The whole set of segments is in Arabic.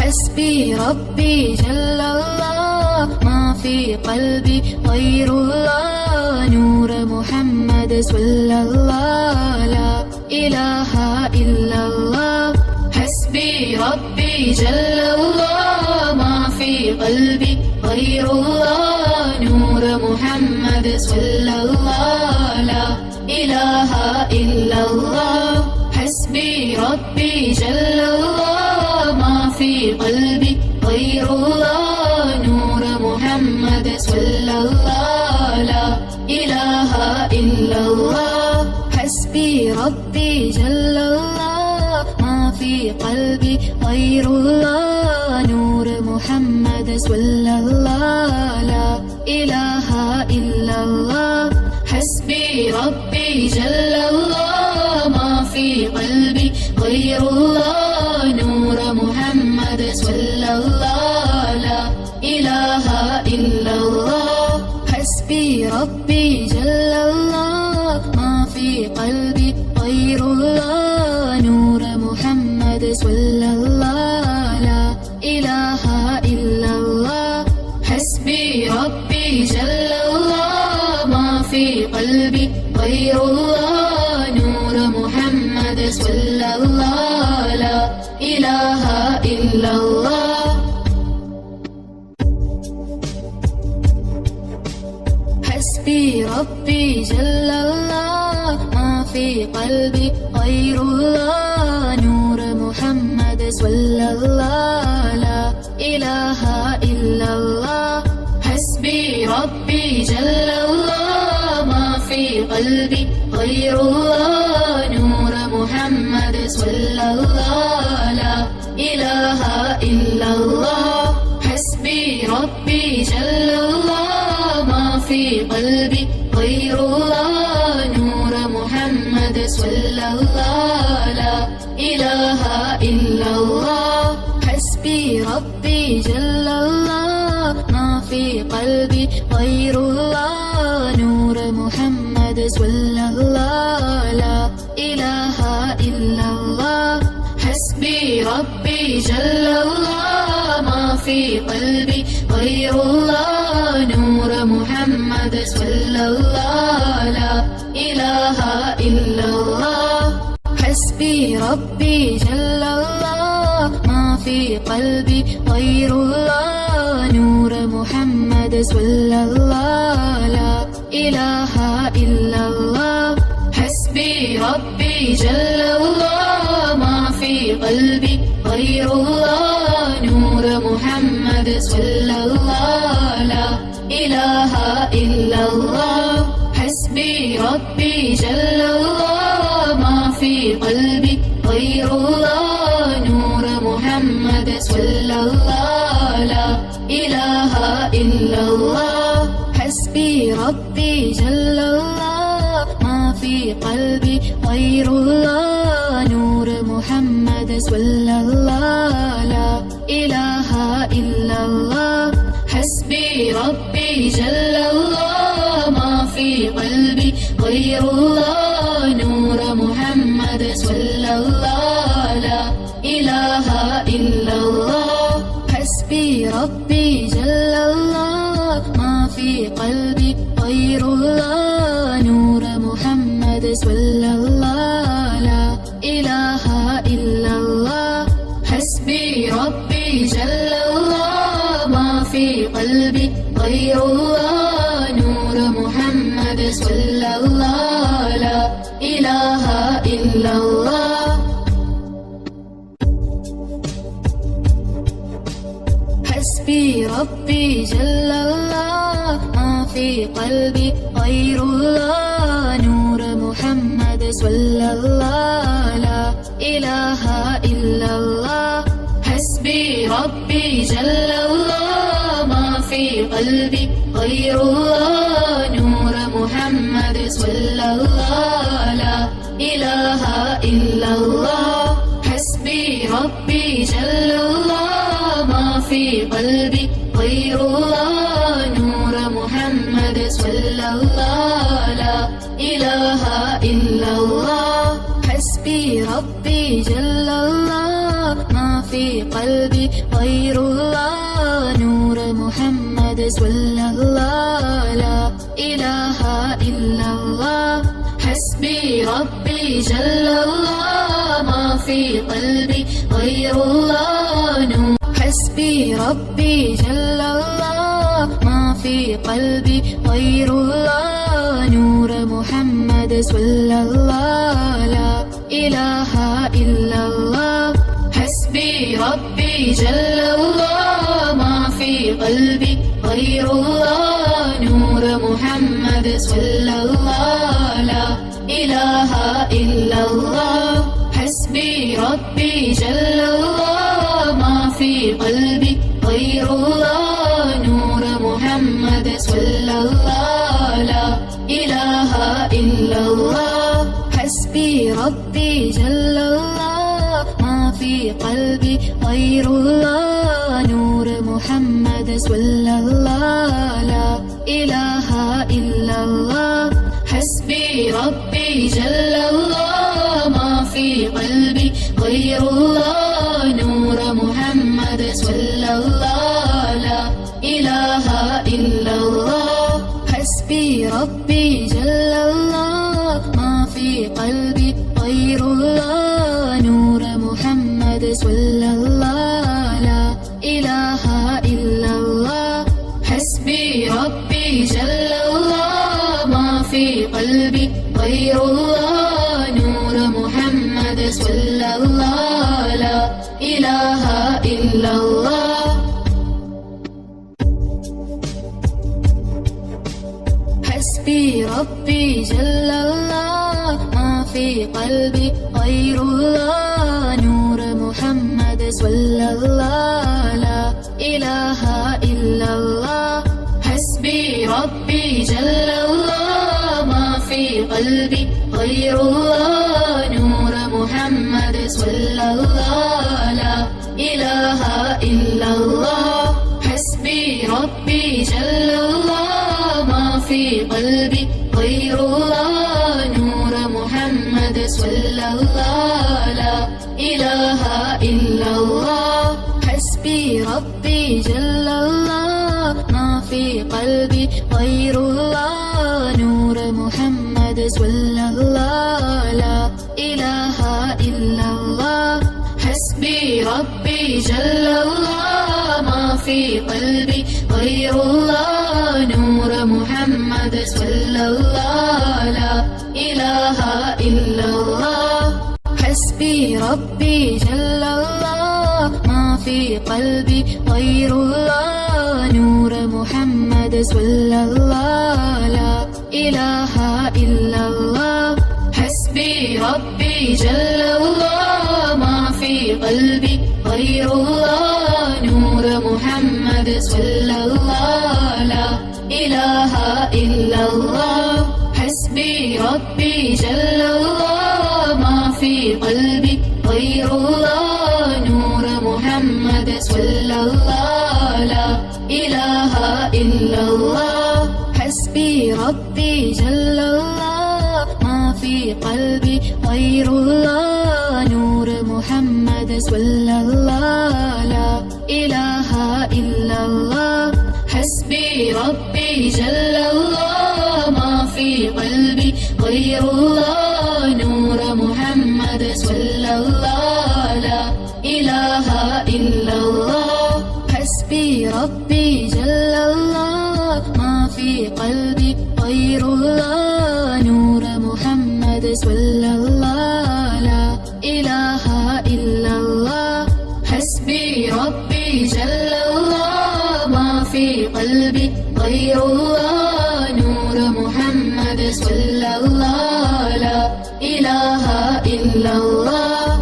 حسبي ربي جل الله ما في قلبي غير الله نور محمد صلى الله لا إله إلا الله حسبي ربي جل الله ما في قلبي غير الله نور محمد صلى الله لا إله إلا الله حسبي ربي جل الله ما في قلبي غير الله نور محمد صلى الله لا إله إلا الله حسبي ربي جل الله ما في قلبي غير الله نور محمد صلى الله لا إله إلا الله حسبي ربي جل الله ما في قلبي غير الله نور محمد صلى الله لا إله إلا الله حسبي ربي جل الله ما في قلبي غير الله نور محمد صلى الله لا إله إلا الله حسبي ربي جل الله ما في قلبي غير الله نور محمد صلى الله لا إله إلا الله حسبي ربي جل الله ما في قلبي غير الله نور محمد صلى الله لا إله إلا الله حسبي ربي جل الله ما في قلبي غير الله نور محمد صلى الله لا إله إلا الله حسبي ربي جل الله ما في قلبي غير الله نور محمد صلى الله لا إله إلا الله حسبي ربي جل الله ما في قلبي غير الله نور محمد صلى الله لا إله إلا الله حسبي ربي جل الله ما في قلبي غير الله نور محمد صلى الله لا إله إلا الله حسبي ربي جل الله ما في قلبي غير الله نور محمد صلى الله لا إله إلا الله حسبي ربي جل الله ما في قلبي غير الله نور محمد صلى الله لا إله إلا الله حسبي ربي جل الله ما في قلبي غير الله نور محمد صلى الله لا إله إلا الله حسبي ربي جل الله ما في قلبي غير الله نور محمد صلى الله لا إله إلا الله حسبي ربي جل الله ما في قلبي غير الله نور محمد صلى الله لا إله إلا الله حسبي ربي جل الله ما في قلبي غير الله نور محمد صلى الله لا إله إلا الله حسبي ربي جل الله ما في قلبي غير الله نور محمد صلى الله لا إله إلا الله حسبي ربي جل الله ما في قلبي غير الله نور محمد صلى الله لا إله إلا الله حسبي ربي جل الله ما في قلبي غير الله نور محمد صلى الله لا إله إلا الله حسبي ربي جل الله ما في قلبي غير الله نور محمد صلى الله لا إله إلا الله حسبي ربي جل الله ما في قلبي غير الله نور محمد صلى الله لا إله إلا الله حسبي ربي جل الله ما في قلبي غير الله نور حسبي ربي جل الله ما في قلبي غير الله نور محمد صلى الله لا إله إلا الله حسبي ربي جل الله ما في قلبي غير الله نور محمد صلى الله لا إله إلا الله حسبي ربي جل الله ما في قلبي غير الله نور محمد صلى الله لا إله إلا الله حسبي ربي جل الله ما في قلبي غير الله نور محمد صلى الله لا إله إلا الله حسبي ربي جل الله ما في قلبي غير الله نور محمد صلى الله لا إله إلا الله حسبي ربي جل الله ما في قلبي غير الله نور محمد صلى الله لا إله إلا الله حسبي ربي جل الله ما في قلبي غير الله نور محمد صلى الله لا إله إلا الله حسبي ربي جل الله ما في قلبي غير الله نور محمد صلى الله لا إله إلا الله حسبي ربي جل الله ما في قلبي غير الله نور محمد صلى الله لا إله إلا الله حسبي ربي جل الله ما في قلبي غير الله نور محمد صلى الله لا إله إلا الله حسبي ربي جل الله ما في قلبي غير الله نور محمد صلى الله لا إله إلا الله حسبي ربي جل الله ما في قلبي غير الله نور محمد صلى الله لا إله إلا الله حسبي ربي جل الله ما في قلبي غير الله نور محمد صلى الله لا إله إلا الله حسبي ربي جل الله ما في قلبي غير الله نور محمد صلى الله لا إله إلا الله حسبي ربي جل الله ما في قلبي غير الله نور محمد صلى الله لا إله إلا الله حسبي ربي جل الله ما في قلبي غير الله نور محمد صلى الله لا إله إلا الله حسبي ربي جل الله ما في قلبي غير الله نور محمد صلى الله لا إله إلا الله حسبي ربي جل الله ما في قلبي غير الله نور محمد صلى الله لا إله إلا الله حسبي ربي جل الله ما في قلبي غير الله نور محمد صلى الله لا إله إلا الله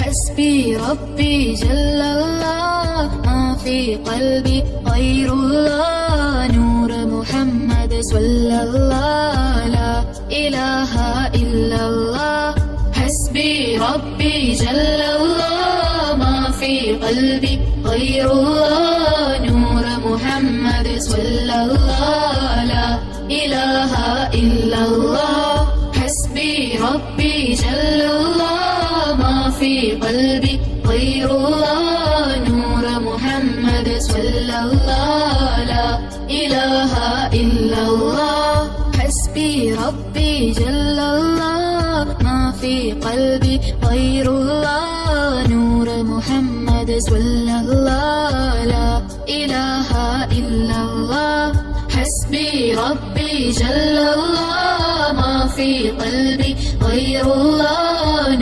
حسبي ربي جل الله ما في قلبي غير الله نور محمد صلى الله لا إله إلا الله حسبي ربي جل الله ما في قلبي غير الله نور محمد صلى الله لا إله إلا الله حسبي ربي في قلبي غير الله نور محمد صلى الله لا إله إلا الله حسبي ربي جل الله ما في قلبي غير الله نور محمد صلى الله لا إله إلا الله حسبي ربي جل الله ما في قلبي غير الله